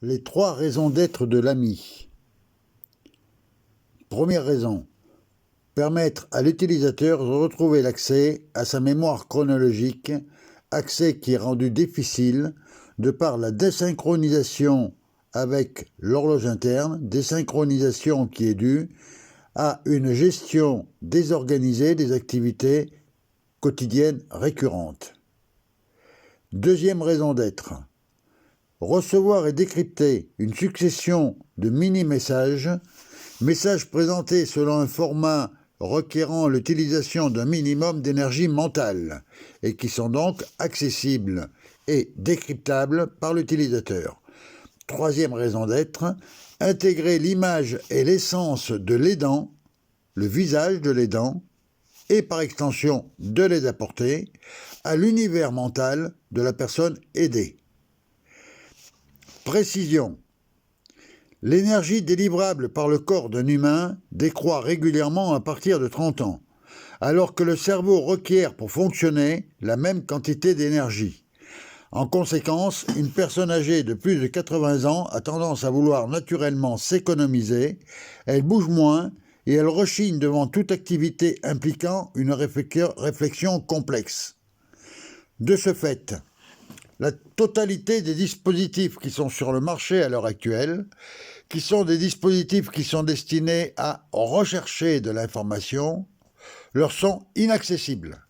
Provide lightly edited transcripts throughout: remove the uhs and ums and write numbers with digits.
Les 3 raisons d'être de l'AMI. Première raison, permettre à l'utilisateur de retrouver l'accès à sa mémoire chronologique, accès qui est rendu difficile de par la désynchronisation avec l'horloge interne, désynchronisation qui est due à une gestion désorganisée des activités quotidiennes récurrentes. Deuxième raison d'être, recevoir et décrypter une succession de mini-messages, messages présentés selon un format requérant l'utilisation d'un minimum d'énergie mentale et qui sont donc accessibles et décryptables par l'utilisateur. Troisième raison d'être, intégrer l'image et l'essence de l'aidant, le visage de l'aidant, et par extension de l'aide apportée, à l'univers mental de la personne aidée. Précision. L'énergie délivrable par le corps d'un humain décroît régulièrement à partir de 30 ans, alors que le cerveau requiert pour fonctionner la même quantité d'énergie. En conséquence, une personne âgée de plus de 80 ans a tendance à vouloir naturellement s'économiser, elle bouge moins et elle rechigne devant toute activité impliquant une réflexion complexe. De ce fait, la totalité des dispositifs qui sont sur le marché à l'heure actuelle, qui sont des dispositifs qui sont destinés à rechercher de l'information, leur sont inaccessibles.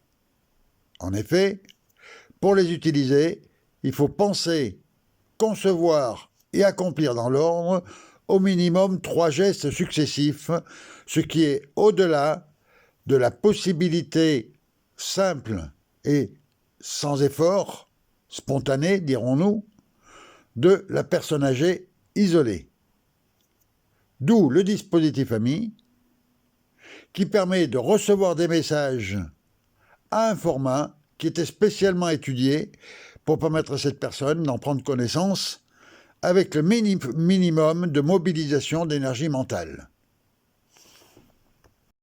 En effet, pour les utiliser, il faut penser, concevoir et accomplir dans l'ordre au minimum 3 gestes successifs, ce qui est au-delà de la possibilité simple et sans effort, spontané, dirons-nous, de la personne âgée isolée. D'où le dispositif AMI, qui permet de recevoir des messages à un format qui était spécialement étudié pour permettre à cette personne d'en prendre connaissance avec le minimum de mobilisation d'énergie mentale.